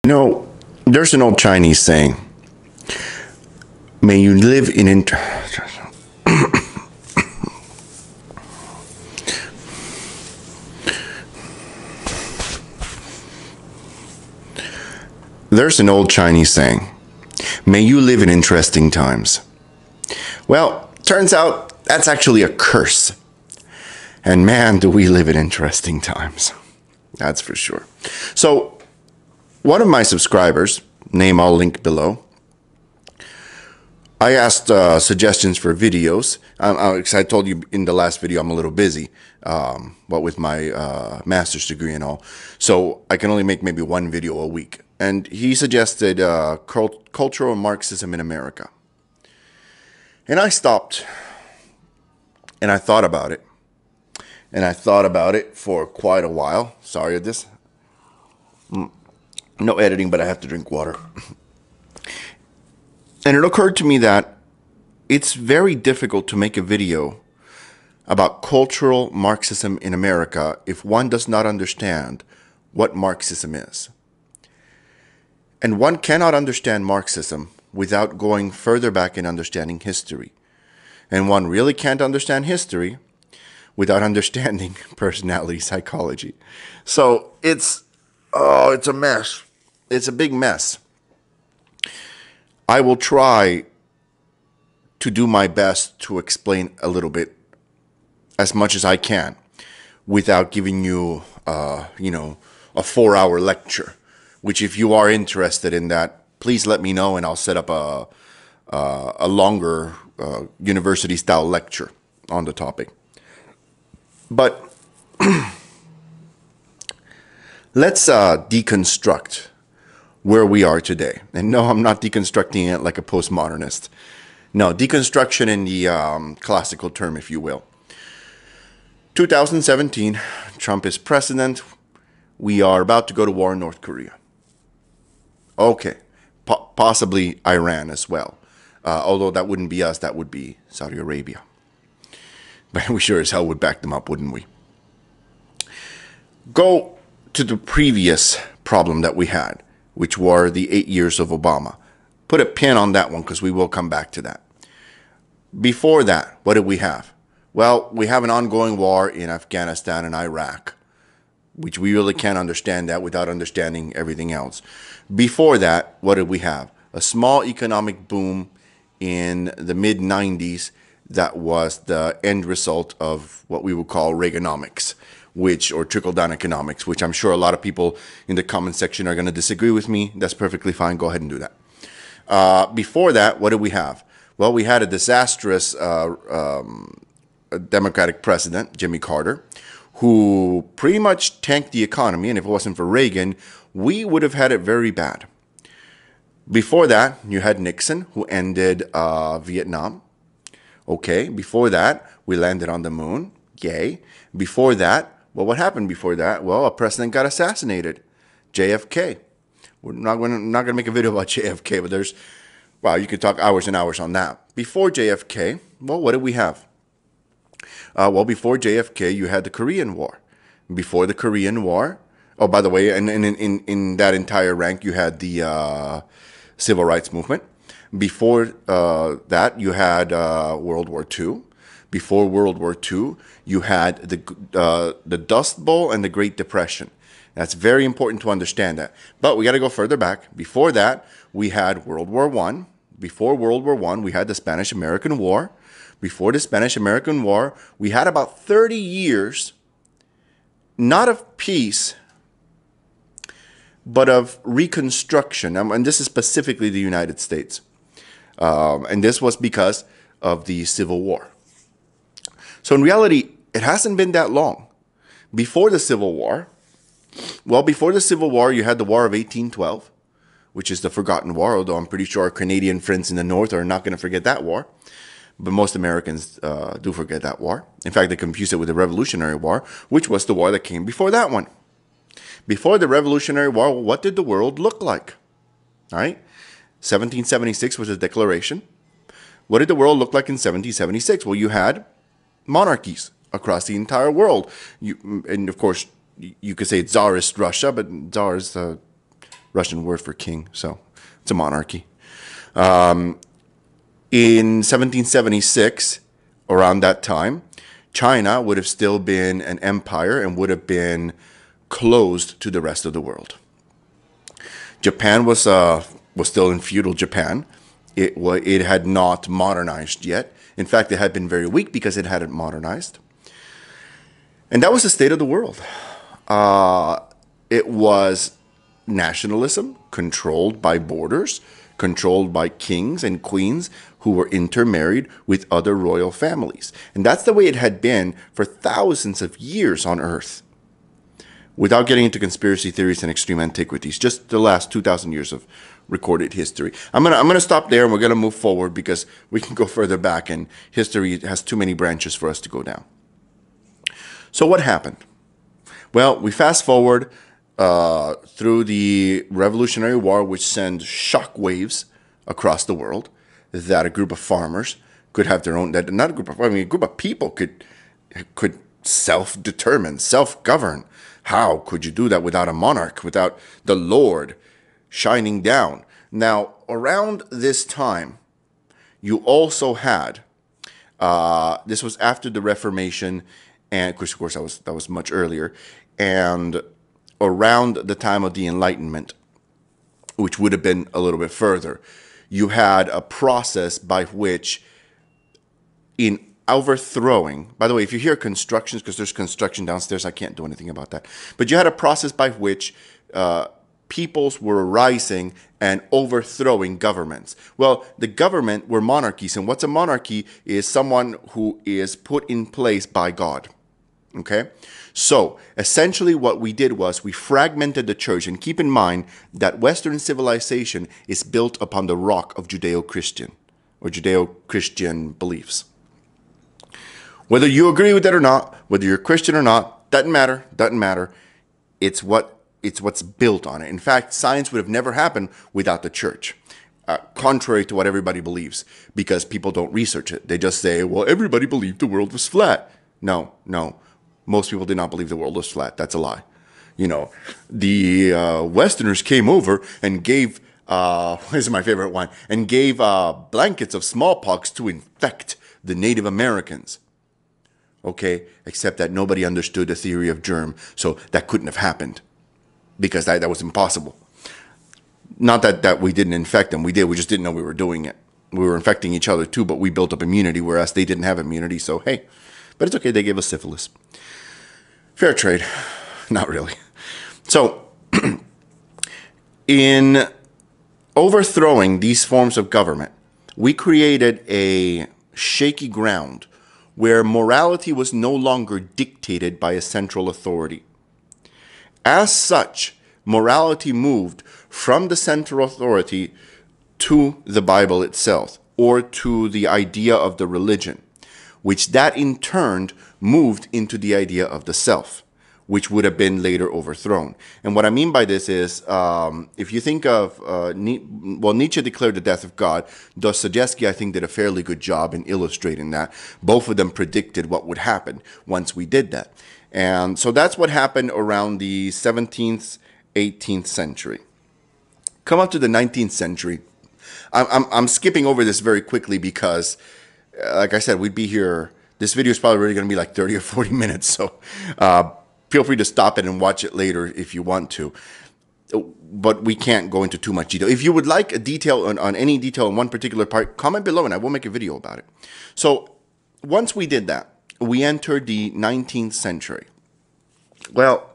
You know, there's an old Chinese saying, may you live in There's an old Chinese saying, may you live in interesting times. Well, turns out that's actually a curse. And man, do we live in interesting times. That's for sure. So, one of my subscribers, name I'll link below, I asked suggestions for videos. Because I told you in the last video I'm a little busy, but with my master's degree and all. So I can only make maybe one video a week. And he suggested cultural Marxism in America. And I stopped and I thought about it. And I thought about it for quite a while. Sorry of this. No editing, but I have to drink water. And it occurred to me that it's very difficult to make a video about cultural Marxism in America if one does not understand what Marxism is. And one cannot understand Marxism without going further back in understanding history. And one really can't understand history without understanding personality psychology. So it's a mess. It's a big mess. I will try to do my best to explain a little bit, as much as I can, without giving you, a 4-hour lecture. Which, if you are interested in that, please let me know, and I'll set up a longer university-style lecture on the topic. But let's deconstruct where we are today. And no, I'm not deconstructing it like a postmodernist. No, deconstruction in the classical term, if you will. 2017, Trump is president. We are about to go to war in North Korea. Okay, possibly Iran as well. Although that wouldn't be us, that would be Saudi Arabia. But we sure as hell would back them up, wouldn't we? Go to the previous problem that we had, which were the 8 years of Obama. Put a pin on that one because we will come back to that. Before that, what did we have? Well, we have an ongoing war in Afghanistan and Iraq, which we really can't understand that without understanding everything else. Before that, what did we have? A small economic boom in the mid-90s that was the end result of what we would call Reaganomics, or trickle-down economics, which I'm sure a lot of people in the comment section are going to disagree with me. That's perfectly fine. Go ahead and do that. Before that, what did we have? Well, we had a disastrous Democratic president, Jimmy Carter, who pretty much tanked the economy, and if it wasn't for Reagan, we would have had it very bad. Before that, you had Nixon, who ended Vietnam. Okay, before that, we landed on the moon. Yay. Before that, well, what happened before that? Well, a president got assassinated, JFK. We're not going to make a video about JFK, but you could talk hours and hours on that. Before JFK, well, what did we have? Before JFK, you had the Korean War. Before the Korean War, oh, by the way, and in that entire rank, you had the Civil Rights Movement. Before that, you had World War II. Before World War II, you had the Dust Bowl and the Great Depression. That's very important to understand that. But we got to go further back. Before that, we had World War I. Before World War I, we had the Spanish-American War. Before the Spanish-American War, we had about 30 years, not of peace, but of reconstruction. And this is specifically the United States. And this was because of the Civil War. So in reality, it hasn't been that long. Before the Civil War, before the Civil War, you had the War of 1812, which is the forgotten war, although I'm pretty sure our Canadian friends in the North are not going to forget that war. But most Americans do forget that war. In fact, they confuse it with the Revolutionary War, which was the war that came before that one. Before the Revolutionary War, what did the world look like? All right? 1776 was a declaration. What did the world look like in 1776? Well, you had monarchies across the entire world. And of course, you could say Tsarist Russia, but Tsars Russian word for king, so it's a monarchy. In 1776, around that time, China would have still been an empire and would have been closed to the rest of the world. Japan was still in feudal Japan. It had not modernized yet. In fact, it had been very weak because it hadn't modernized. And that was the state of the world. It was nationalism controlled by borders, controlled by kings and queens who were intermarried with other royal families. And that's the way it had been for thousands of years on Earth. Without getting into conspiracy theories and extreme antiquities, just the last 2,000 years of recorded history. I'm gonna stop there and we're gonna move forward because we can go further back and history has too many branches for us to go down. So what happened? Well, we fast forward through the Revolutionary War, which sent shock waves across the world, that a group of farmers could have their own, that not a group of, I mean, a group of people could self-determine, self-govern. How could you do that without a monarch, without the Lord shining down? Now, around this time, you also had, this was after the Reformation, and of course that was much earlier, and around the time of the Enlightenment, which would have been a little bit further, you had a process by which, in overthrowing, by the way, if you hear constructions, because there's construction downstairs, I can't do anything about that, but you had a process by which peoples were rising and overthrowing governments. Well, the government were monarchies, and what's a monarchy is someone who is put in place by God. Okay? So, essentially what we did was we fragmented the church, and keep in mind that Western civilization is built upon the rock of Judeo-Christian or Judeo-Christian beliefs. Whether you agree with that or not, whether you're Christian or not, doesn't matter. It's what's built on it. In fact, science would have never happened without the church, contrary to what everybody believes, because people don't research it. They just say, well, everybody believed the world was flat. No. Most people did not believe the world was flat. That's a lie. You know, the Westerners came over and gave, this is my favorite one, and gave blankets of smallpox to infect the Native Americans. Okay, except that nobody understood the theory of germ, so that couldn't have happened because that was impossible. Not that we didn't infect them. We did. We just didn't know we were doing it. We were infecting each other too, but we built up immunity, whereas they didn't have immunity, so hey. But it's okay, they gave us syphilis. Fair trade. Not really. So, in overthrowing these forms of government, we created a shaky ground where morality was no longer dictated by a central authority. As such, morality moved from the central authority to the Bible itself, or to the idea of the religion, which that in turn moved into the idea of the self, which would have been later overthrown. And what I mean by this is, if you think of, Nietzsche declared the death of God. Dostoevsky, I think, did a fairly good job in illustrating that. Both of them predicted what would happen once we did that. And so that's what happened around the 17th, 18th century. Come up to the 19th century. I'm skipping over this very quickly because, like I said, we'd be here. This video is probably really going to be like 30 or 40 minutes. So feel free to stop it and watch it later if you want to. But we can't go into too much detail. If you would like a detail on any detail in one particular part, comment below and I will make a video about it. So once we did that, we entered the 19th century. Well,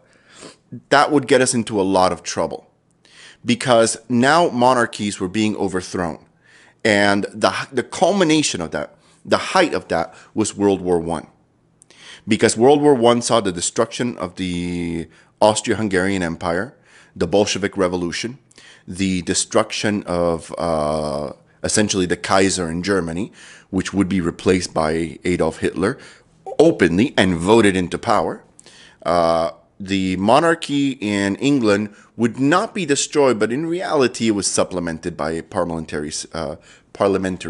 that would get us into a lot of trouble because now monarchies were being overthrown. And the culmination of that, the height of that, was World War I. Because World War I saw the destruction of the Austro-Hungarian Empire, the Bolshevik Revolution, the destruction of essentially the Kaiser in Germany, which would be replaced by Adolf Hitler openly and voted into power. The monarchy in England would not be destroyed, but in reality it was supplemented by a parliamentary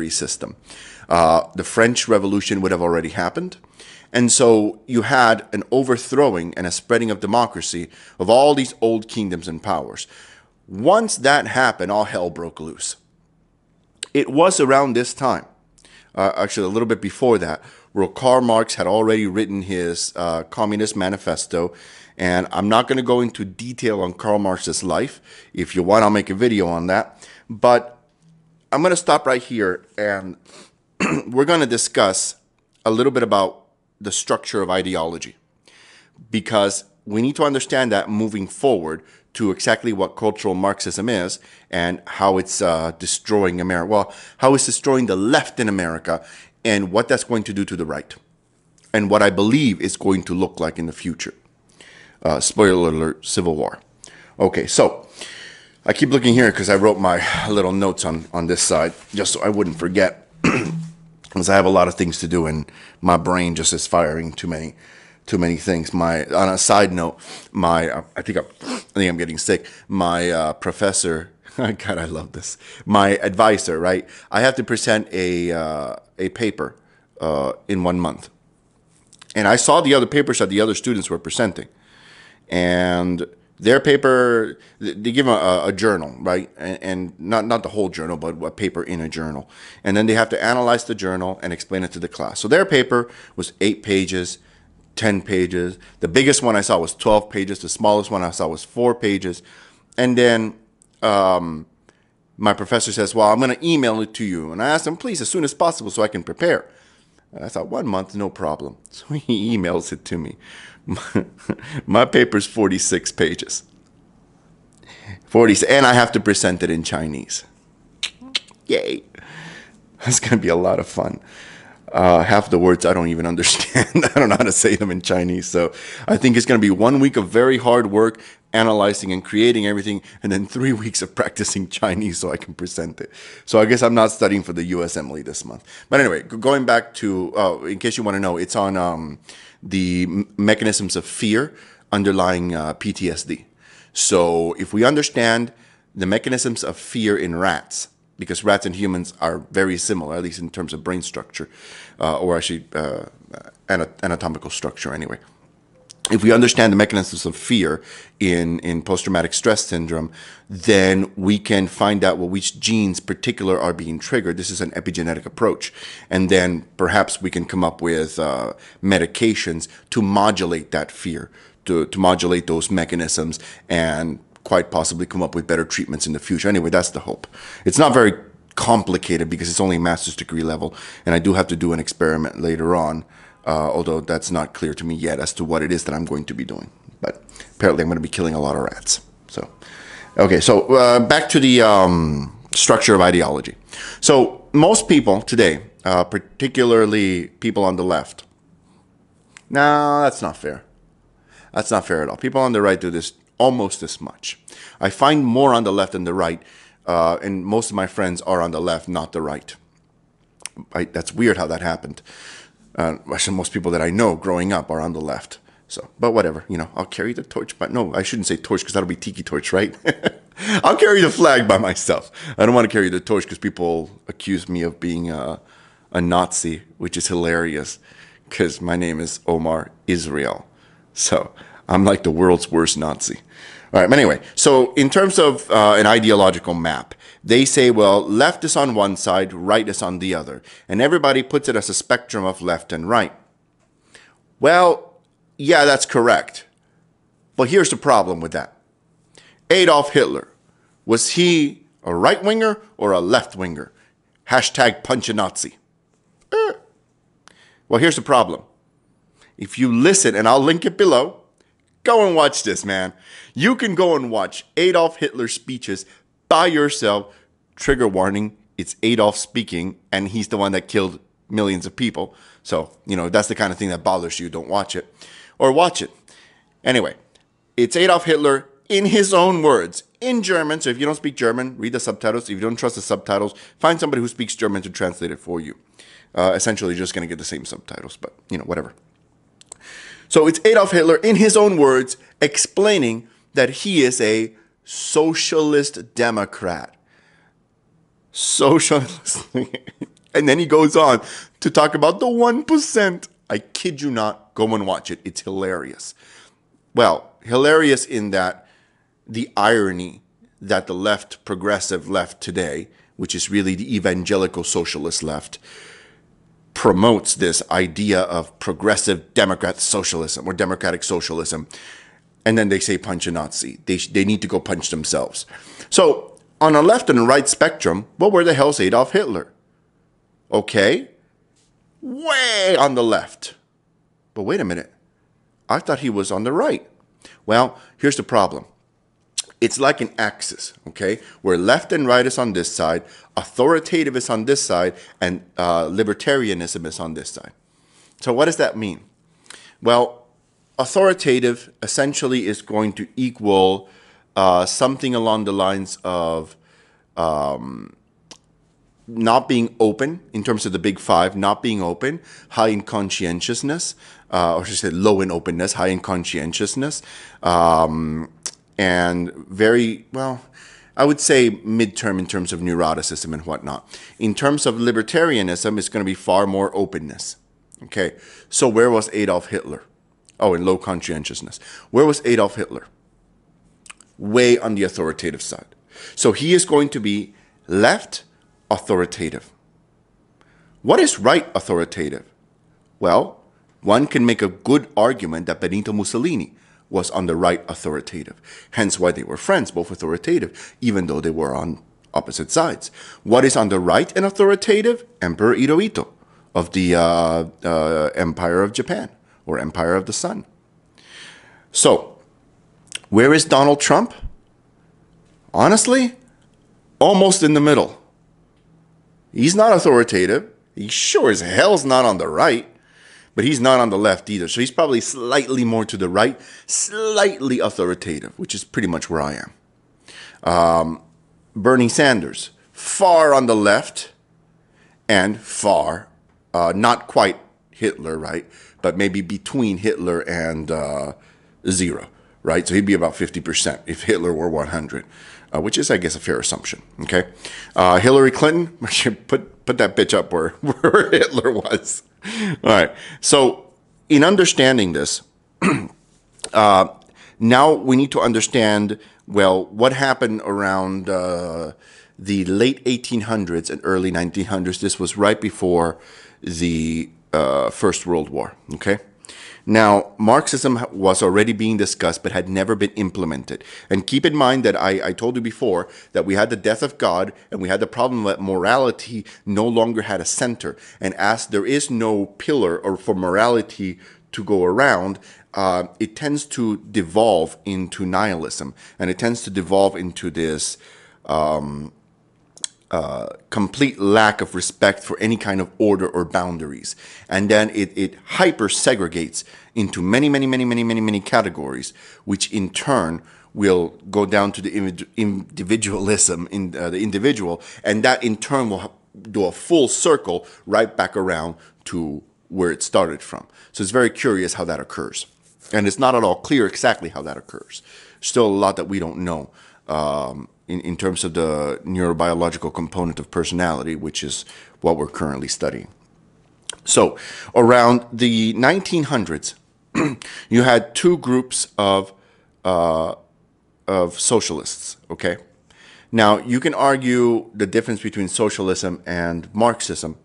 system. The French Revolution would have already happened. And so you had an overthrowing and a spreading of democracy of all these old kingdoms and powers. Once that happened, all hell broke loose. It was around this time, actually a little bit before that, where Karl Marx had already written his Communist Manifesto. And I'm not going to go into detail on Karl Marx's life. If you want, I'll make a video on that. But I'm going to stop right here, and we're going to discuss a little bit about the structure of ideology, because we need to understand that moving forward to exactly what cultural Marxism is and how it's destroying America. Well, how it's destroying the left in America and what that's going to do to the right and what I believe is going to look like in the future. Spoiler alert, Civil War. Okay, so I keep looking here because I wrote my little notes on this side just so I wouldn't forget, because I have a lot of things to do and my brain just is firing too many things. On a side note, I think I'm getting sick. My professor, God, I love this. My advisor, right? I have to present a paper in 1 month, and I saw the other papers that the other students were presenting. And their paper, they give a journal, right? And not the whole journal, but a paper in a journal. And then they have to analyze the journal and explain it to the class. So their paper was 8 pages, 10 pages. The biggest one I saw was 12 pages. The smallest one I saw was 4 pages. And then my professor says, well, I'm going to email it to you. And I asked him, please, as soon as possible so I can prepare. And I thought, 1 month, no problem. So he emails it to me. My paper's 46 pages. 40, and I have to present it in Chinese. Yay. That's going to be a lot of fun. Half the words I don't even understand. I don't know how to say them in Chinese. So I think it's going to be 1 week of very hard work, analyzing and creating everything, and then 3 weeks of practicing Chinese so I can present it. So I guess I'm not studying for the USMLE this month. But anyway, going back to, in case you want to know, it's on the mechanisms of fear underlying PTSD. So if we understand the mechanisms of fear in rats, because rats and humans are very similar, at least in terms of brain structure, or actually anatomical structure anyway. If we understand the mechanisms of fear in post-traumatic stress syndrome, then we can find out which genes particular are being triggered. This is an epigenetic approach. And then perhaps we can come up with medications to modulate that fear, to modulate those mechanisms, and quite possibly come up with better treatments in the future. Anyway, that's the hope. It's not very complicated because it's only master's degree level, and I do have to do an experiment later on, although that's not clear to me yet as to what it is that I'm going to be doing. But apparently I'm going to be killing a lot of rats. So, okay, so back to the structure of ideology. So most people today, particularly people on the left, no, that's not fair. That's not fair at all. People on the right do this almost as much. I find more on the left than the right, and most of my friends are on the left, not the right. That's weird how that happened. Actually, most people that I know growing up are on the left. So, but whatever, you know, I'll carry the torch. But no, I shouldn't say torch because that'll be tiki torch, right? I'll carry the flag by myself. I don't want to carry the torch because people accuse me of being a Nazi, which is hilarious because my name is Omar Israel. So I'm like the world's worst Nazi. All right, but anyway, so in terms of an ideological map, they say, well, left is on one side, right is on the other. And everybody puts it as a spectrum of left and right. Well, yeah, that's correct. But here's the problem with that. Adolf Hitler, was he a right-winger or a left-winger? Hashtag punch a Nazi. Well, here's the problem. If you listen, and I'll link it below, go and watch this, man. You can go and watch Adolf Hitler's speeches by yourself. Trigger warning, it's Adolf speaking, and he's the one that killed millions of people. So, you know, if that's the kind of thing that bothers you, don't watch it. Or watch it. Anyway, it's Adolf Hitler in his own words, in German. So if you don't speak German, read the subtitles. If you don't trust the subtitles, find somebody who speaks German to translate it for you. Essentially, you're just going to get the same subtitles, but, you know, whatever. So it's Adolf Hitler in his own words explaining that he is a socialist Democrat. Socialist. And then he goes on to talk about the 1%. I kid you not. Go and watch it. It's hilarious. Well, hilarious in that the irony that the left, progressive left today, which is really the evangelical socialist left, promotes this idea of progressive Democrat socialism or democratic socialism. And then they say punch a Nazi. They need to go punch themselves. So on the left and the right spectrum, well, where the hell's Adolf Hitler? Okay, way on the left. But wait a minute. I thought he was on the right. Well, here's the problem. It's like an axis, okay, where left and right is on this side, authoritative is on this side, and libertarianism is on this side. So what does that mean? Well, authoritative essentially is going to equal something along the lines of not being open in terms of the big five, not being open, high in conscientiousness, or should I say low in openness, high in conscientiousness, and very, well, I would say midterm in terms of neuroticism and whatnot. In terms of libertarianism, it's going to be far more openness. Okay, so where was Adolf Hitler? Oh, in low conscientiousness. Where was Adolf Hitler? Way on the authoritative side. So he is going to be left authoritative. What is right authoritative? Well, one can make a good argument that Benito Mussolini was on the right authoritative. Hence why they were friends, both authoritative, even though they were on opposite sides. What is on the right and authoritative? Emperor Hirohito of the Empire of Japan, or Empire of the Sun. So, where is Donald Trump? Honestly, almost in the middle. He's not authoritative. He sure as hell's not on the right, but he's not on the left either. So he's probably slightly more to the right, slightly authoritative, which is pretty much where I am. Bernie Sanders, far on the left and far, not quite Hitler, right? But maybe between Hitler and zero, right? So he'd be about 50% if Hitler were 100, which is, I guess, a fair assumption, okay? Hillary Clinton, put that bitch up where Hitler was. All right. So in understanding this, now we need to understand, well, what happened around the late 1800s and early 1900s. This was right before the First World War, okay? Now, Marxism was already being discussed but had never been implemented. And keep in mind that I told you before that we had the death of God and we had the problem that morality no longer had a center. And as there is no pillar or for morality to go around, it tends to devolve into nihilism. And it tends to devolve into this complete lack of respect for any kind of order or boundaries. And then it hyper segregates into many categories, which in turn will go down to the individualism in the individual. And that in turn will do a full circle right back around to where it started from. So it's very curious how that occurs. And it's not at all clear exactly how that occurs. Still a lot that we don't know. In terms of the neurobiological component of personality, which is what we're currently studying. So around the 1900s, you had two groups of socialists, okay? Now, you can argue the difference between socialism and Marxism,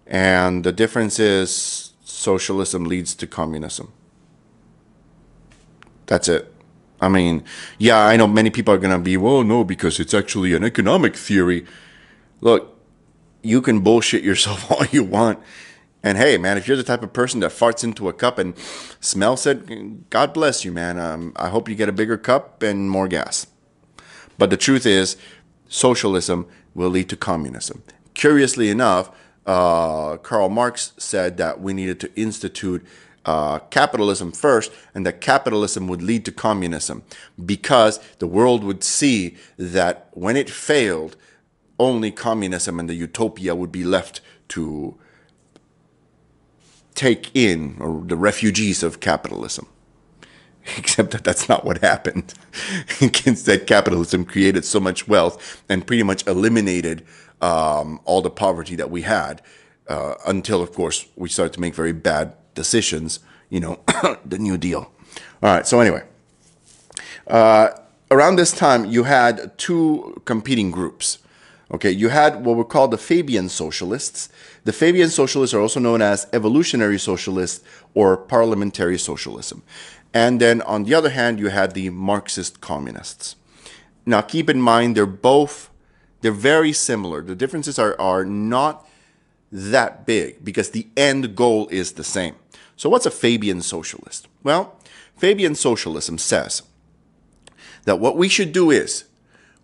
and the difference is socialism leads to communism. That's it. I mean, yeah, I know many people are going to be, well, no, because it's actually an economic theory. Look, you can bullshit yourself all you want. And hey, man, if you're the type of person that farts into a cup and smells it, God bless you, man. I hope you get a bigger cup and more gas. But the truth is, socialism will lead to communism. Curiously enough, Karl Marx said that we needed to institute capitalism first, and that capitalism would lead to communism because the world would see that when it failed, only communism and the utopia would be left to take in, or the refugees of capitalism. Except that that's not what happened. Instead, capitalism created so much wealth and pretty much eliminated all the poverty that we had until, of course, we started to make very bad decisions, you know, the New Deal. All right, so anyway, around this time, you had two competing groups. Okay, you had what were called the Fabian socialists. The Fabian socialists are also known as evolutionary socialists or parliamentary socialism. And then on the other hand, you had the Marxist communists. Now, keep in mind, they're very similar. The differences are not that big because the end goal is the same. So what's a Fabian socialist? Well, Fabian socialism says that what we should do is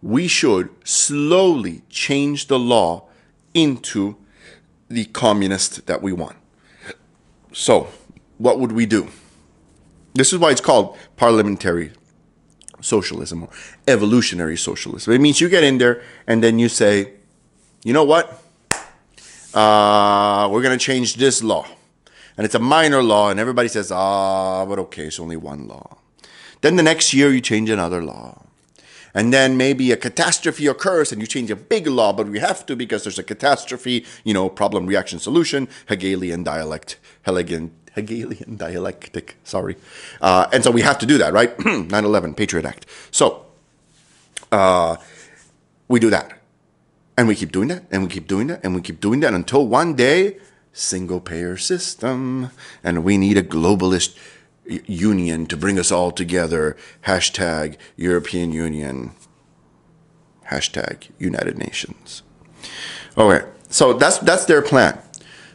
we should slowly change the law into the communist that we want. So what would we do? This is why it's called parliamentary socialism or evolutionary socialism. It means you get in there and then you say, you know what? We're going to change this law. And it's a minor law and everybody says, but okay, it's only one law. Then the next year you change another law. And then maybe a catastrophe occurs and you change a big law, but we have to because there's a catastrophe, problem, reaction, solution, Hegelian dialectic, sorry. And so we have to do that, right? 9/11, Patriot Act. So we do that. And we keep doing that, and we keep doing that, and we keep doing that until one day, single-payer system, and we need a globalist union to bring us all together. Hashtag European Union. Hashtag United Nations. Okay, so that's their plan.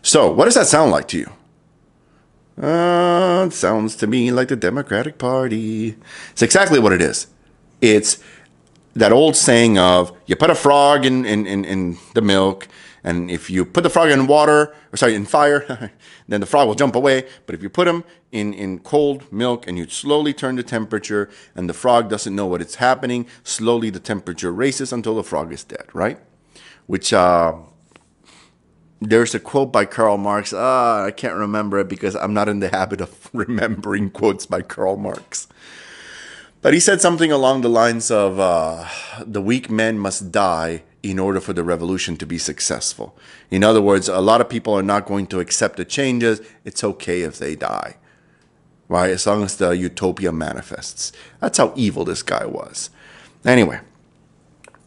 So what does that sound like to you? It sounds to me like the Democratic Party. It's exactly what it is. It's that old saying of you put a frog in the milk, and if you put the frog in in fire, then the frog will jump away. But if you put him in cold milk and you slowly turn the temperature and the frog doesn't know what is happening, slowly the temperature raises until the frog is dead, right? Which, there's a quote by Karl Marx. I can't remember it because I'm not in the habit of remembering quotes by Karl Marx. But he said something along the lines of, the weak men must die in order for the revolution to be successful. In other words, a lot of people are not going to accept the changes. It's okay if they die, right? As long as the utopia manifests. That's how evil this guy was. Anyway,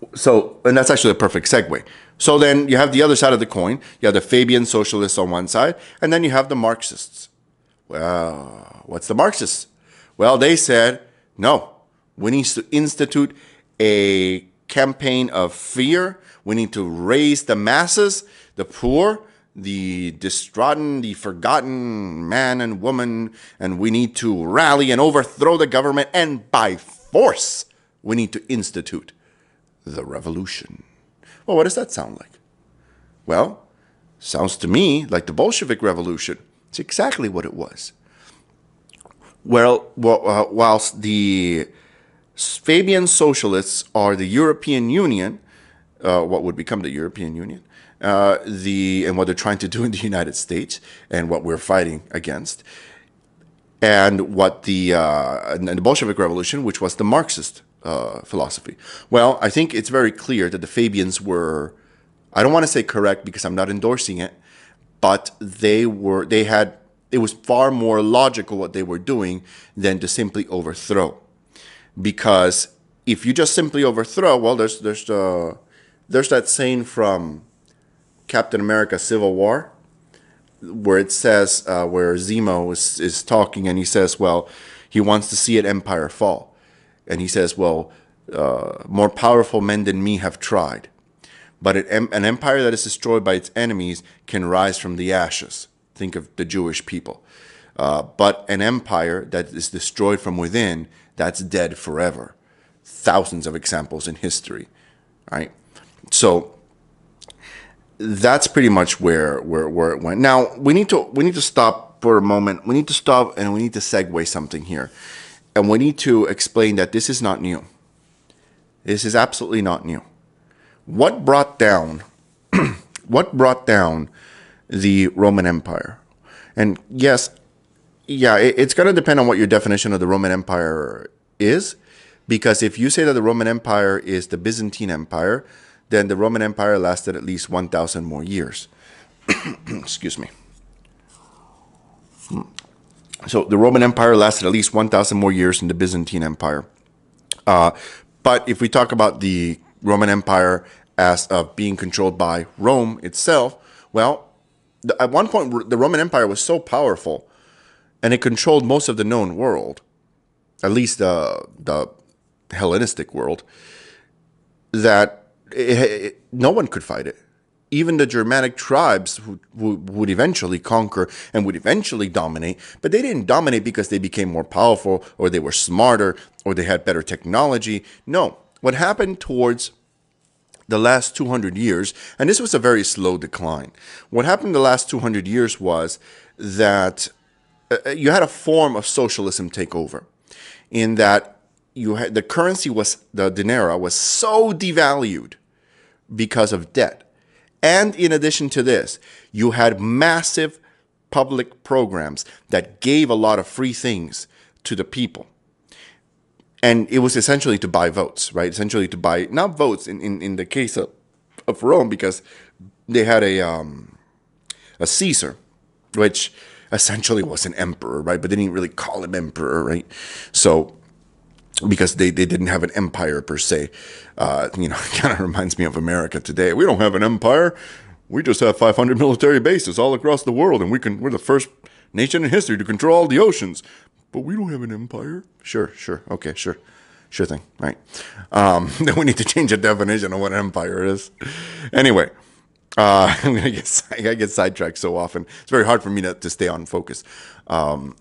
and that's actually a perfect segue. So then you have the other side of the coin. You have the Fabian socialists on one side, and then you have the Marxists. Well, what's the Marxists? Well, they said, no, we need to institute a campaign of fear. We need to raise the masses, the poor, the distraught, the forgotten man and woman, and we need to rally and overthrow the government, and by force, we need to institute the revolution. Well, what does that sound like? Well, sounds to me like the Bolshevik Revolution. It's exactly what it was. Well, whilst the Fabian socialists are the European Union, what would become the European Union, and what they're trying to do in the United States, and what we're fighting against, and what the Bolshevik Revolution, which was the Marxist philosophy. Well, I think it's very clear that the Fabians were, I don't want to say correct because I'm not endorsing it, but it was far more logical what they were doing than to simply overthrow. Because if you just simply overthrow, well, there's that saying from Captain America: Civil War, where it says, where Zemo is talking, and he says, well, he wants to see an empire fall. And he says, well, more powerful men than me have tried. But an empire that is destroyed by its enemies can rise from the ashes. Think of the Jewish people. But an empire that is destroyed from within, that's dead forever. Thousands of examples in history, right? So that's pretty much where it went. Now we need to stop for a moment. We need to stop and we need to segue something here, and we need to explain that this is not new. This is absolutely not new. What brought down the Roman Empire? And yes, yeah, it's going to depend on what your definition of the Roman Empire is, because if you say that the Roman Empire is the Byzantine Empire, then the Roman Empire lasted at least 1,000 more years. Excuse me. So the Roman Empire lasted at least 1,000 more years than the Byzantine Empire. But if we talk about the Roman Empire as of being controlled by Rome itself, well, at one point the Roman Empire was so powerful, and it controlled most of the known world, at least the Hellenistic world, that no one could fight it. Even the Germanic tribes who would eventually conquer and would eventually dominate, but they didn't dominate because they became more powerful or they were smarter or they had better technology. No, what happened towards the last 200 years, and this was a very slow decline, what happened the last 200 years was that you had a form of socialism take over, in that you had the currency was the dinara was so devalued because of debt. And in addition to this, you had massive public programs that gave a lot of free things to the people. And it was essentially to buy votes, right? Essentially to buy, not votes in the case of Rome, because they had a Caesar, which essentially was an emperor, right? But they didn't really call him emperor, right? So, because they didn't have an empire per se. It kind of reminds me of America today. We don't have an empire. We just have 500 military bases all across the world, and we're the first nation in history to control all the oceans. But we don't have an empire. Sure. Okay, sure thing, right? Then we need to change the definition of what an empire is. Anyway, I get sidetracked so often. It's very hard for me to stay on focus on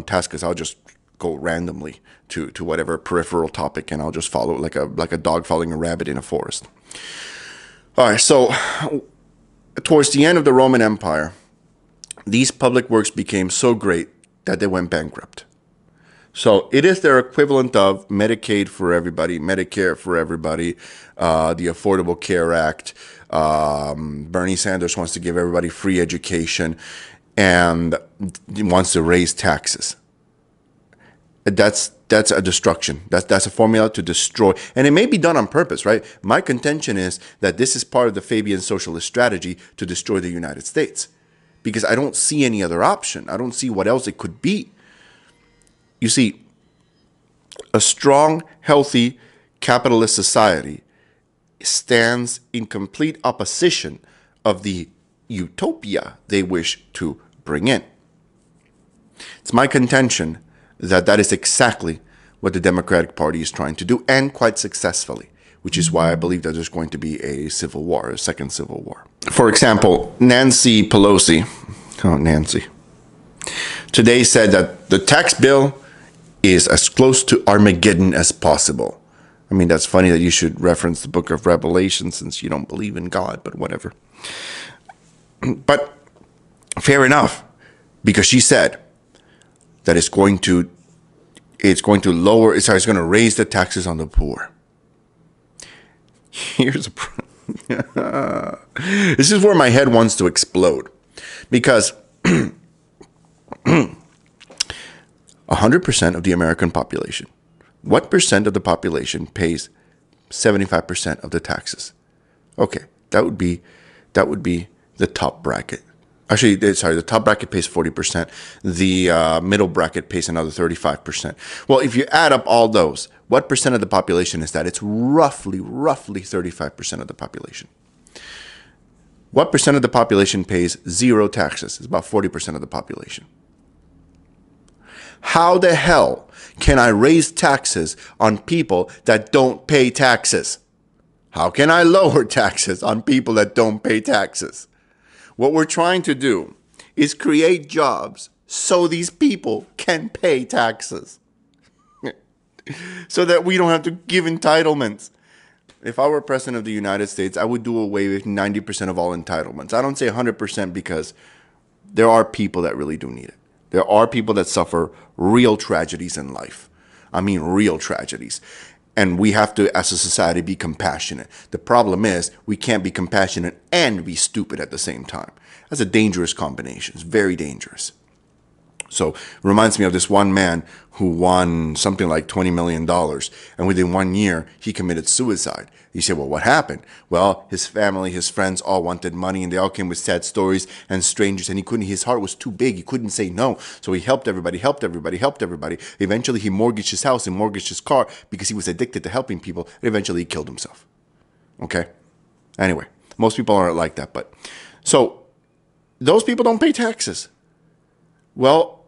task, because I'll just go randomly to whatever peripheral topic, and I'll just follow it like a dog following a rabbit in a forest. All right, so towards the end of the Roman Empire, these public works became so great that they went bankrupt. So it is their equivalent of Medicaid for everybody, Medicare for everybody, the Affordable Care Act. Bernie Sanders wants to give everybody free education and wants to raise taxes. That's a destruction. That's a formula to destroy. And it may be done on purpose, right? My contention is that this is part of the Fabian socialist strategy to destroy the United States, because I don't see any other option. I don't see what else it could be. You see, a strong, healthy capitalist society stands in complete opposition of the utopia they wish to bring in. It's my contention that is exactly what the Democratic Party is trying to do, and quite successfully, which is why I believe that there's going to be a civil war, a second civil war. For example, Nancy Pelosi, today said that the tax bill is as close to Armageddon as possible. I mean, that's funny that you should reference the book of Revelation since you don't believe in God, but whatever. But fair enough, because she said that it's going to raise the taxes on the poor. Here's a this is where my head wants to explode, because 100% of the American population, what percent of the population pays 75% of the taxes? Okay, that would be the top bracket. Actually, sorry, the top bracket pays 40%. The middle bracket pays another 35%. Well, if you add up all those, what percent of the population is that? It's roughly 35% of the population. What percent of the population pays zero taxes? It's about 40% of the population. How the hell can I raise taxes on people that don't pay taxes? How can I lower taxes on people that don't pay taxes? What we're trying to do is create jobs so these people can pay taxes, so that we don't have to give entitlements. If I were president of the United States, I would do away with 90% of all entitlements. I don't say 100% because there are people that really do need it. There are people that suffer real tragedies in life. I mean, real tragedies. And we have to, as a society, be compassionate. The problem is we can't be compassionate and be stupid at the same time. That's a dangerous combination. It's very dangerous. So it reminds me of this one man who won something like $20 million. And within 1 year, he committed suicide. You say, well, what happened? Well, his family, his friends all wanted money, and they all came with sad stories and strangers. And his heart was too big. He couldn't say no. So he helped everybody, helped everybody, helped everybody. Eventually, he mortgaged his house and mortgaged his car because he was addicted to helping people. And eventually, he killed himself. Okay? Anyway, most people aren't like that. But so those people don't pay taxes. Well,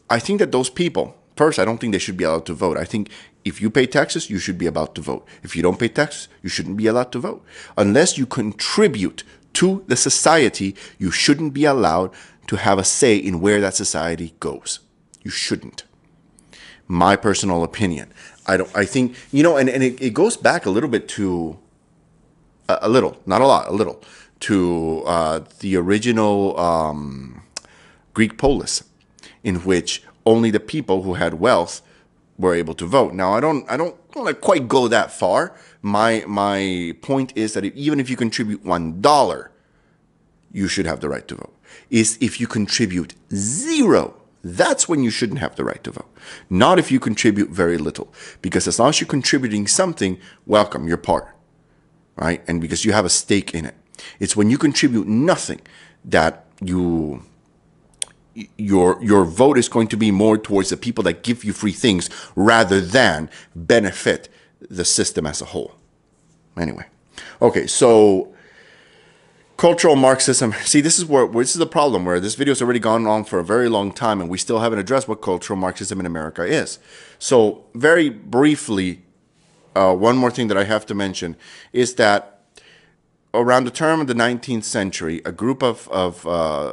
I think that those people, first, I don't think they should be allowed to vote. I think if you pay taxes, you should be allowed to vote. If you don't pay taxes, you shouldn't be allowed to vote. Unless you contribute to the society, you shouldn't be allowed to have a say in where that society goes. You shouldn't. My personal opinion. I think, and it goes back a little bit to, a little, not a lot, a little, to the original Greek polis, in which only the people who had wealth were able to vote. Now, I don't want to quite go that far. My point is that even if you contribute $1, you should have the right to vote. Is if you contribute zero, that's when you shouldn't have the right to vote. Not if you contribute very little. Because as long as you're contributing something, welcome, you're part. Right? And because you have a stake in it. It's when you contribute nothing that your vote is going to be more towards the people that give you free things rather than benefit the system as a whole. Anyway. Okay, so cultural Marxism. See, this is the problem, where this video has already gone on for a very long time and we still haven't addressed what cultural Marxism in America is. So very briefly, one more thing that I have to mention is that around the turn of the 19th century, a group of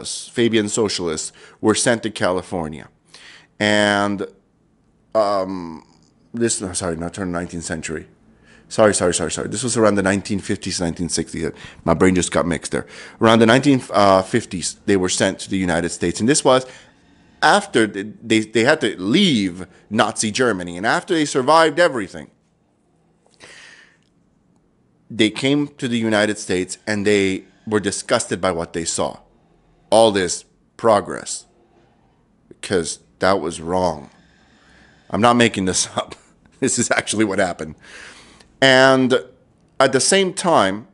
Fabian socialists were sent to California. And sorry, not turn of the 19th century. Sorry. This was around the 1950s, 1960s. My brain just got mixed there. Around the 1950s, they were sent to the United States. And this was after they had to leave Nazi Germany. And after they survived everything, they came to the United States and they were disgusted by what they saw. All this progress. Because that was wrong. I'm not making this up. This is actually what happened. And at the same time,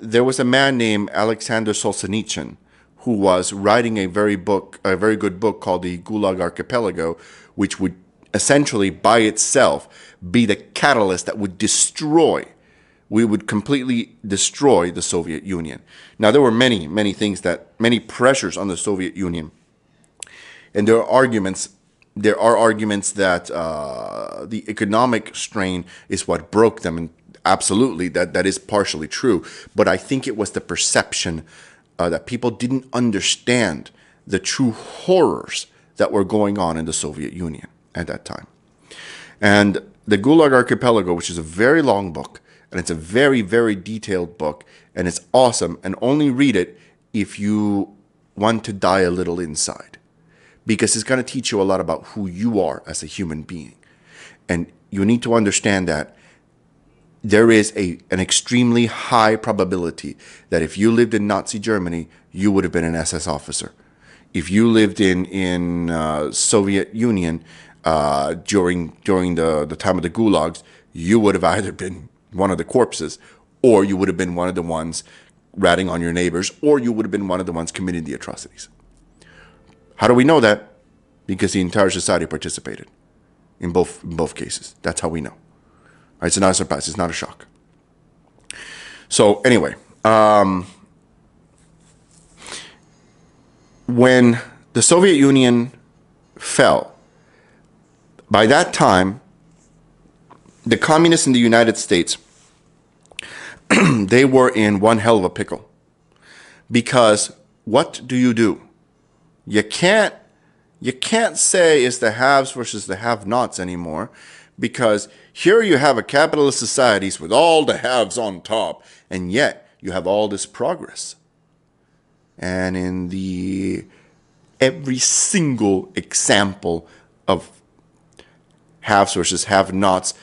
there was a man named Alexander Solzhenitsyn who was writing a very good book called the Gulag Archipelago, which would essentially by itself be the catalyst that would completely destroy the Soviet Union. Now, there were many pressures on the Soviet Union. And there are arguments that the economic strain is what broke them. And absolutely, that is partially true. But I think it was the perception that people didn't understand the true horrors that were going on in the Soviet Union at that time. And the Gulag Archipelago, which is a very long book, and it's a very, very detailed book, and it's awesome. And only read it if you want to die a little inside. Because it's going to teach you a lot about who you are as a human being. And you need to understand that there is an extremely high probability that if you lived in Nazi Germany, you would have been an SS officer. If you lived in Soviet Union during the time of the gulags, you would have either been one of the corpses, or you would have been one of the ones ratting on your neighbors, or you would have been one of the ones committing the atrocities. How do we know that? Because the entire society participated in both cases. That's how we know. It's not a surprise. It's not a shock. So anyway, when the Soviet Union fell, by that time, the communists in the United States, they were in one hell of a pickle. Because what do? You can't say it's the haves versus the have-nots anymore, because here you have a capitalist societies with all the haves on top, and yet you have all this progress. And in every single example of haves versus have-nots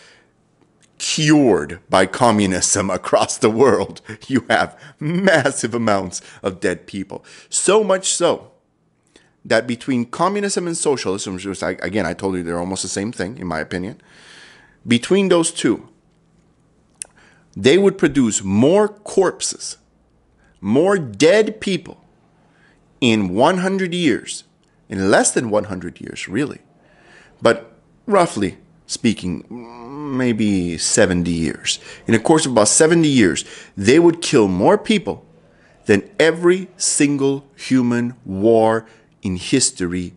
cured by communism across the world, you have massive amounts of dead people. So much so that between communism and socialism, which was, again, I told you they're almost the same thing, in my opinion, between those two, they would produce more corpses, more dead people in 100 years, in less than 100 years, really, but roughly speaking, maybe 70 years. In a course of about 70 years, they would kill more people than every single human war in history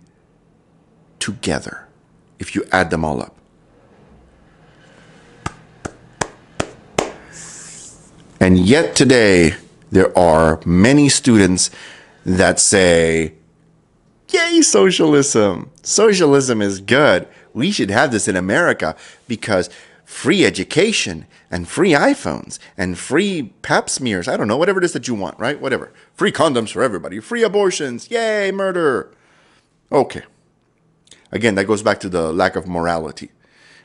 together, if you add them all up. And yet today, there are many students that say, yay, socialism. Socialism is good. We should have this in America because free education and free iPhones and free pap smears. I don't know, whatever it is that you want, right? Whatever. Free condoms for everybody. Free abortions. Yay, murder. Okay. Again, that goes back to the lack of morality.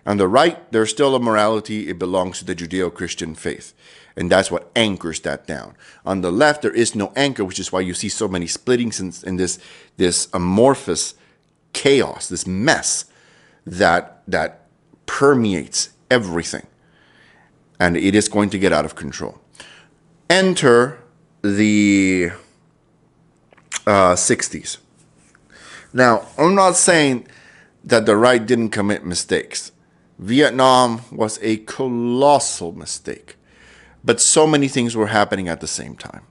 On the right, there's still a morality. It belongs to the Judeo-Christian faith. And that's what anchors that down. On the left, there is no anchor, which is why you see so many splittings in this amorphous chaos, this mess that permeates everything. And it is going to get out of control. Enter the 60s. Now, I'm not saying that the right didn't commit mistakes. Vietnam was a colossal mistake. But so many things were happening at the same time.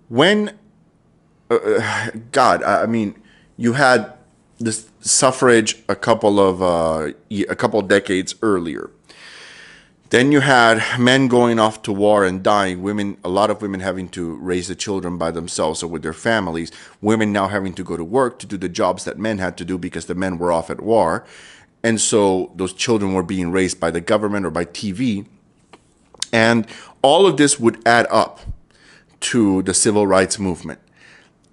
When, you had this suffrage a couple decades earlier. Then you had men going off to war and dying. Women, a lot of women having to raise the children by themselves or with their families. Women now having to go to work to do the jobs that men had to do because the men were off at war. And so those children were being raised by the government or by TV. And all of this would add up to the civil rights movement.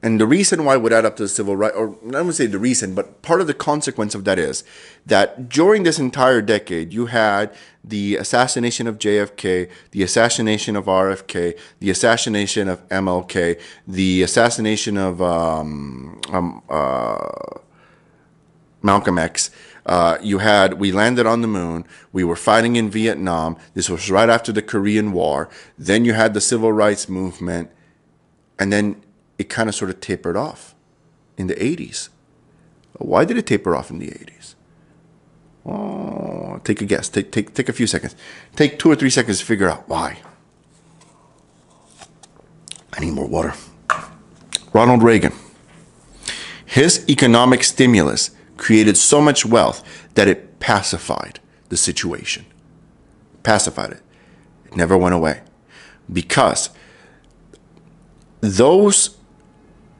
And the reason why it would add up to the civil rights, or I wouldn't say the reason, but part of the consequence of that is that during this entire decade, you had the assassination of JFK, the assassination of RFK, the assassination of MLK, the assassination of Malcolm X. We landed on the moon. We were fighting in Vietnam. This was right after the Korean War. Then you had the civil rights movement. And then it kind of sort of tapered off in the 80s. Why did it taper off in the 80s? Oh, take a guess. Take a few seconds. Take 2 or 3 seconds to figure out why. I need more water. Ronald Reagan. His economic stimulus created so much wealth that it pacified the situation. Pacified it. It never went away. Because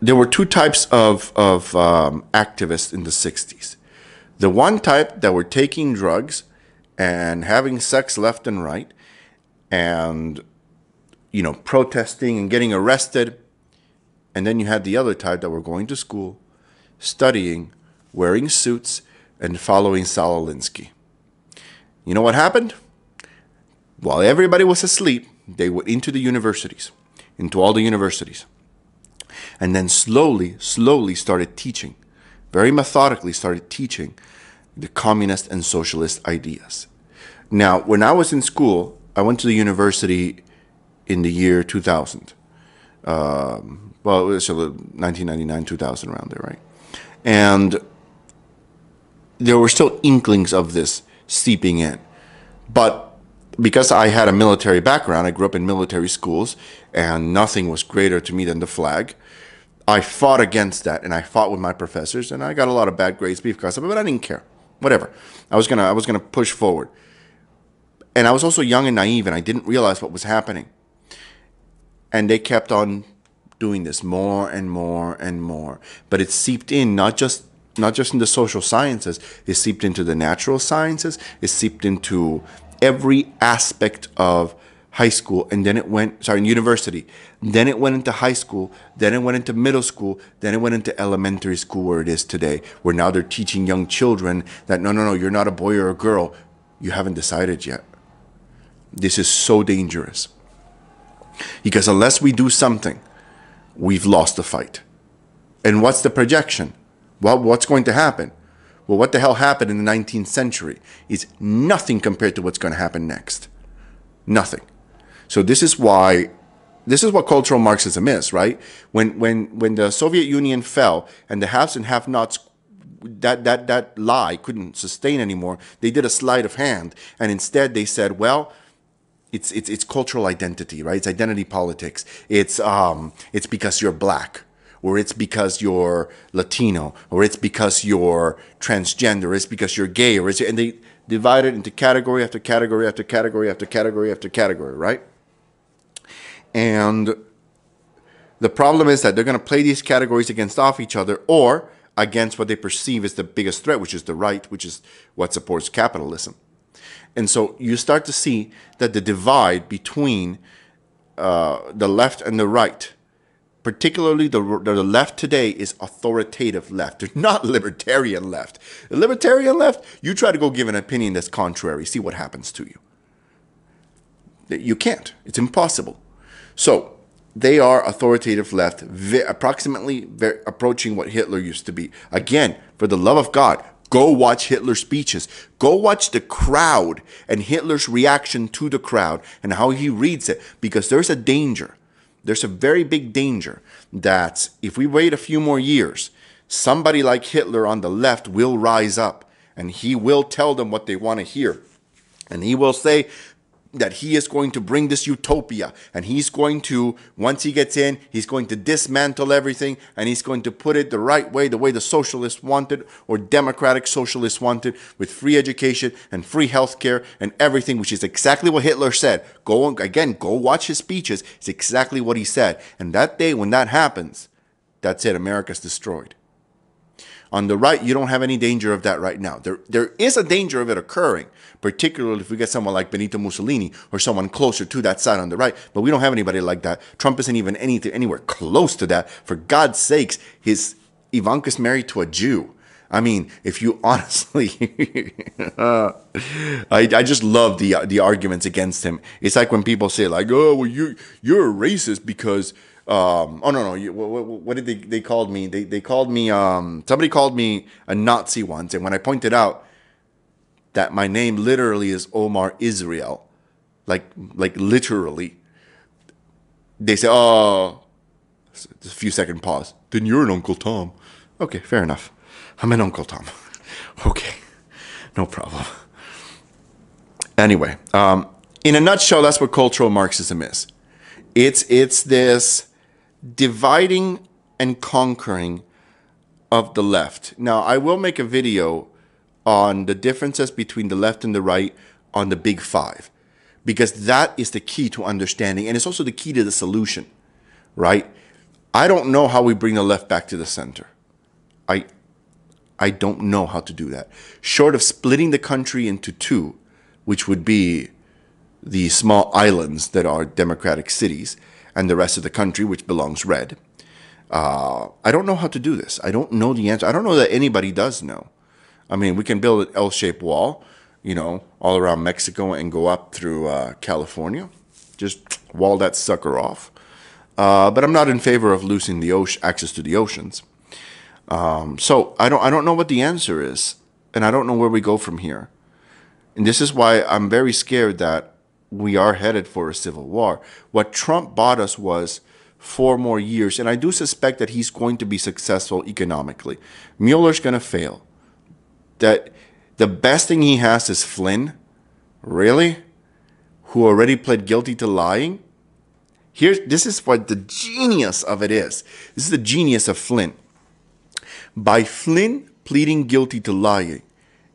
there were two types of activists in the 60s. The one type that were taking drugs and having sex left and right and, protesting and getting arrested. And then you had the other type that were going to school, studying, wearing suits, and following Saul Alinsky. You know what happened? While everybody was asleep, they went into the universities, into all the universities. And then slowly started teaching, very methodically started teaching the communist and socialist ideas. Now, when I was in school, I went to the university in the year 2000. It was 1999, 2000, around there, right? And there were still inklings of this seeping in. But because I had a military background, I grew up in military schools, and nothing was greater to me than the flag. I fought against that, and I fought with my professors, and I got a lot of bad grades because of it, but I didn't care. Whatever. I was gonna push forward. And I was also young and naive, and I didn't realize what was happening. And they kept on doing this more and more and more. But it seeped in, not just in the social sciences, it seeped into the natural sciences, it seeped into every aspect of high school, and then university. Then it went into high school, then it went into middle school, then it went into elementary school where it is today, where now they're teaching young children that, no, you're not a boy or a girl. You haven't decided yet. This is so dangerous. Because unless we do something, we've lost the fight. And what's the projection? Well, what's going to happen? Well, what the hell happened in the 19th century is nothing compared to what's going to happen next. Nothing. So this is what cultural Marxism is, right? When the Soviet Union fell and the haves and have-nots, that lie couldn't sustain anymore, they did a sleight of hand, and instead they said, well, it's cultural identity, right? It's identity politics. It's because you're black, or it's because you're Latino, or it's because you're transgender, or it's because you're gay, and they divide it into category after category after category after category after category, right? And the problem is that they're going to play these categories against each other, or against what they perceive as the biggest threat, which is the right, which is what supports capitalism. And so you start to see that the divide between the left and the right, particularly the left today, is authoritative left. They're not libertarian left. The libertarian left, you try to go give an opinion that's contrary, see what happens to you. You can't. It's impossible. So they are authoritative left, approximately approaching what Hitler used to be. Again, for the love of God, go watch Hitler's speeches. Go watch the crowd and Hitler's reaction to the crowd and how he reads it, because there's a danger. There's a very big danger that if we wait a few more years, somebody like Hitler on the left will rise up and he will tell them what they want to hear. And he will say that he is going to bring this utopia, and he's going to, once he gets in, he's going to dismantle everything, and he's going to put it the right way, the way the socialists wanted, or democratic socialists wanted, with free education and free healthcare and everything, which is exactly what Hitler said. Go watch his speeches. It's exactly what he said. And that day when that happens, that's it. America's destroyed. On the right, you don't have any danger of that right now. There is a danger of it occurring, particularly if we get someone like Benito Mussolini or someone closer to that side on the right. But we don't have anybody like that. Trump isn't even anywhere close to that. For God's sakes, Ivanka's married to a Jew. I mean, if you honestly, I just love the arguments against him. It's like when people say like, oh, well, you're a racist because. Oh no! What did they called me? They called me. Somebody called me a Nazi once, and when I pointed out that my name literally is Omar Israel, like literally, they say, "Oh," just a few second pause. Then you're an Uncle Tom. Okay, fair enough. I'm an Uncle Tom. Okay, no problem. Anyway, in a nutshell, that's what cultural Marxism is. It's this dividing and conquering of the left. Now, I will make a video on the differences between the left and the right on the Big Five, because that is the key to understanding, and it's also the key to the solution, right? I don't know how we bring the left back to the center. I don't know how to do that. Short of splitting the country into two, which would be the small islands that are democratic cities, and the rest of the country, which belongs red. I don't know how to do this. I don't know the answer. I don't know that anybody does know. I mean, we can build an L-shaped wall, all around Mexico and go up through California. Just wall that sucker off. But I'm not in favor of losing the access to the oceans. So I don't know what the answer is, and I don't know where we go from here. And this is why I'm very scared that we are headed for a civil war. What Trump bought us was 4 more years, and I do suspect that he's going to be successful economically. Mueller's going to fail. That the best thing he has is Flynn, really, who already pled guilty to lying. This is what the genius of it is. This is the genius of Flynn. By Flynn pleading guilty to lying,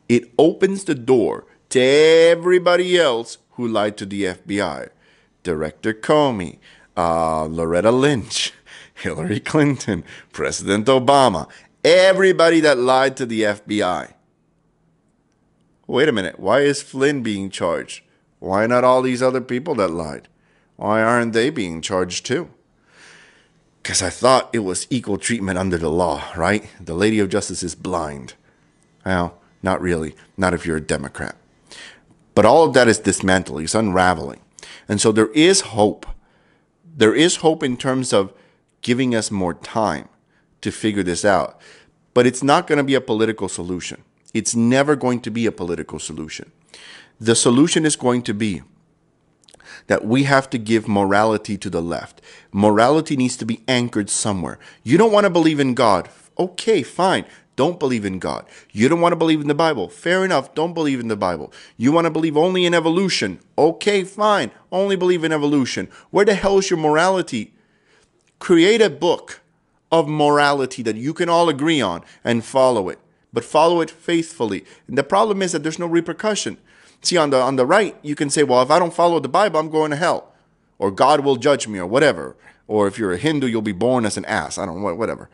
it opens the door to everybody else who lied to the FBI. Director Comey, Loretta Lynch, Hillary Clinton, President Obama, everybody that lied to the FBI. Wait a minute, why is Flynn being charged? Why not all these other people that lied? Why aren't they being charged too? Because I thought it was equal treatment under the law, right? The Lady of Justice is blind. Well, not really, not if you're a Democrat. But all of that is dismantling, it's unraveling. And so there is hope. There is hope in terms of giving us more time to figure this out. But it's not going to be a political solution. It's never going to be a political solution. The solution is going to be that we have to give morality to the left. Morality needs to be anchored somewhere. You don't want to believe in God. Okay, fine. Don't believe in God. You don't want to believe in the Bible. Fair enough. Don't believe in the Bible. You want to believe only in evolution. Okay, fine. Only believe in evolution. Where the hell is your morality? Create a book of morality that you can all agree on and follow it. But follow it faithfully. And the problem is that there's no repercussion. See, on the right, you can say, well, if I don't follow the Bible, I'm going to hell. Or God will judge me or whatever. Or if you're a Hindu, you'll be born as an ass. I don't know, whatever.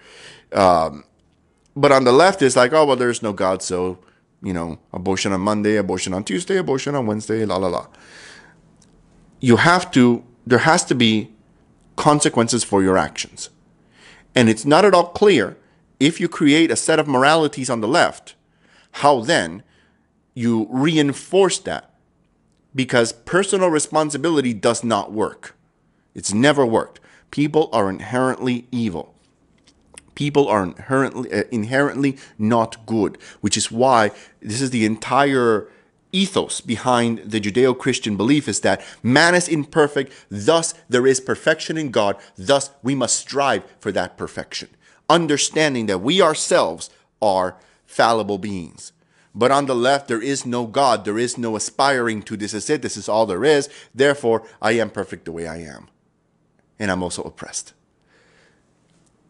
But on the left, it's like, oh, well, there's no God, so, abortion on Monday, abortion on Tuesday, abortion on Wednesday, la, la, la. There has to be consequences for your actions. And it's not at all clear, if you create a set of moralities on the left, how then you reinforce that. Because personal responsibility does not work. It's never worked. People are inherently evil. People are inherently not good, which is why this is the entire ethos behind the Judeo-Christian belief, is that man is imperfect, thus there is perfection in God, thus we must strive for that perfection, understanding that we ourselves are fallible beings. But on the left, there is no God, there is no aspiring to this is it, this is all there is, therefore I am perfect the way I am. And I'm also oppressed.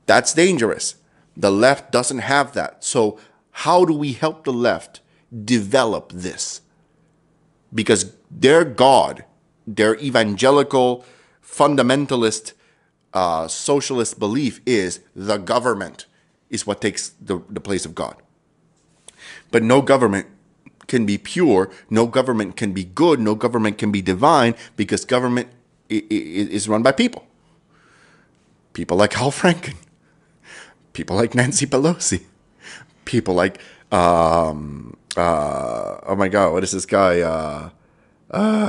That's dangerous. The left doesn't have that. So how do we help the left develop this? Because their God, their evangelical, fundamentalist, socialist belief is the government is what takes the place of God. But no government can be pure, no government can be good, no government can be divine, because government is run by people. People like Al Franken. People like Nancy Pelosi. People like, oh my God, what is this guy?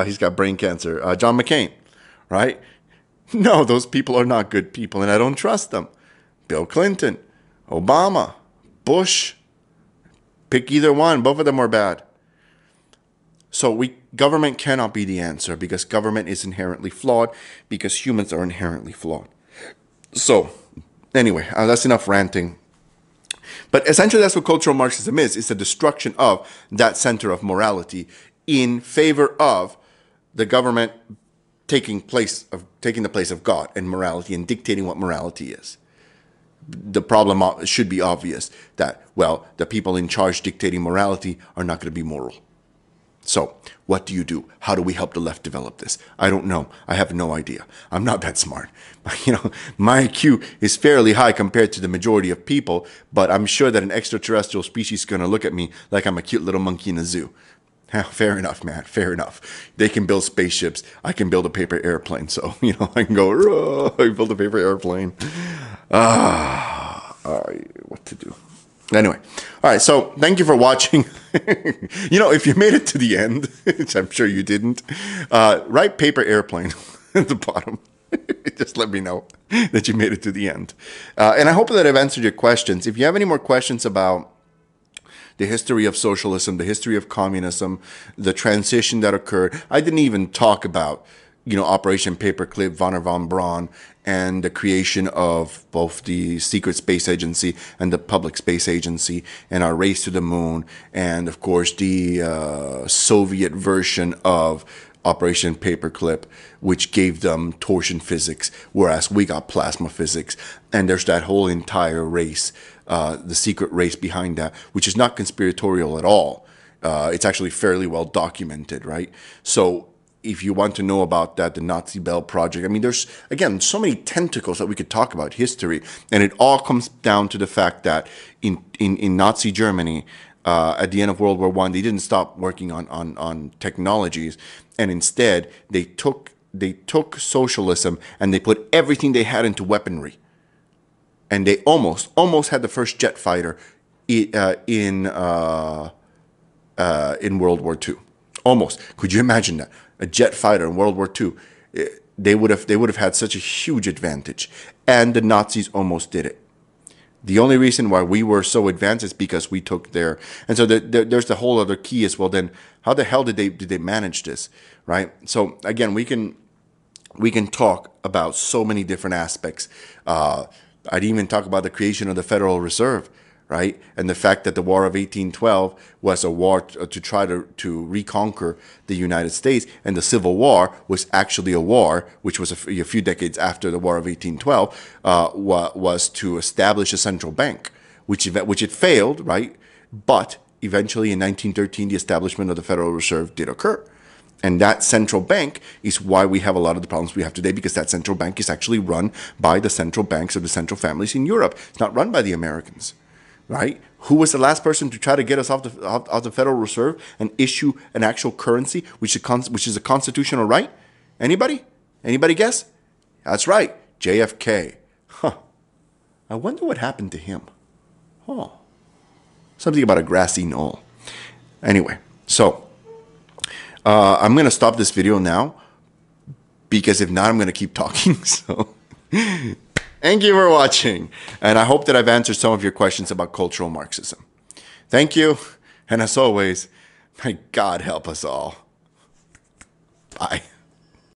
He's got brain cancer. John McCain, right? No, those people are not good people, and I don't trust them. Bill Clinton, Obama, Bush. Pick either one. Both of them are bad. So government cannot be the answer, because government is inherently flawed, because humans are inherently flawed. So anyway, that's enough ranting. But essentially that's what cultural Marxism is. It's the destruction of that center of morality in favor of the government taking the place of God and morality and dictating what morality is. The problem should be obvious that, well, the people in charge dictating morality are not going to be moral. So what do you do? How do we help the left develop this? I don't know. I have no idea. I'm not that smart. My IQ is fairly high compared to the majority of people, but I'm sure that an extraterrestrial species is going to look at me like I'm a cute little monkey in a zoo. Fair enough, man. Fair enough. They can build spaceships. I can build a paper airplane. So, I can go, I build a paper airplane. All right, what to do? Anyway, all right, so thank you for watching. If you made it to the end, which I'm sure you didn't, write paper airplane at the bottom. Just let me know that you made it to the end. And I hope that I've answered your questions. If you have any more questions about the history of socialism, the history of communism, the transition that occurred, I didn't even talk about, Operation Paperclip, Wernher von Braun, and the creation of both the secret space agency and the public space agency, and our race to the moon, and of course the Soviet version of Operation Paperclip, which gave them torsion physics, whereas we got plasma physics. And there's that whole entire race, the secret race behind that, which is not conspiratorial at all. It's actually fairly well documented, right? So if you want to know about that, the Nazi Bell Project, there's, again, so many tentacles that we could talk about history. And it all comes down to the fact that in Nazi Germany, at the end of World War I, they didn't stop working on technologies. And instead, they took socialism and they put everything they had into weaponry. And they almost had the first jet fighter in World War II. Almost. Could you imagine that? A jet fighter in World War II, they would have had such a huge advantage, and the Nazis almost did it. The only reason why we were so advanced is because we took their, and so there's the whole other key as well. Then how the hell did they manage this, right? So again, we can talk about so many different aspects. I'd even talk about the creation of the Federal Reserve, right? And the fact that the War of 1812 was a war to try to reconquer the United States, and the Civil War was actually a war, which was a few decades after the War of 1812, was to establish a central bank, which it failed, right? But eventually in 1913, the establishment of the Federal Reserve did occur. And that central bank is why we have a lot of the problems we have today, because that central bank is actually run by the central banks of the central families in Europe. It's not run by the Americans, right? Who was the last person to try to get us off the Federal Reserve and issue an actual currency, which is a constitutional right? Anybody? Anybody guess? That's right, JFK. Huh. I wonder what happened to him. Huh. Something about a grassy knoll. Anyway, so I'm going to stop this video now, because if not, I'm going to keep talking. So thank you for watching. And I hope that I've answered some of your questions about cultural Marxism. Thank you. And as always, may God help us all. Bye.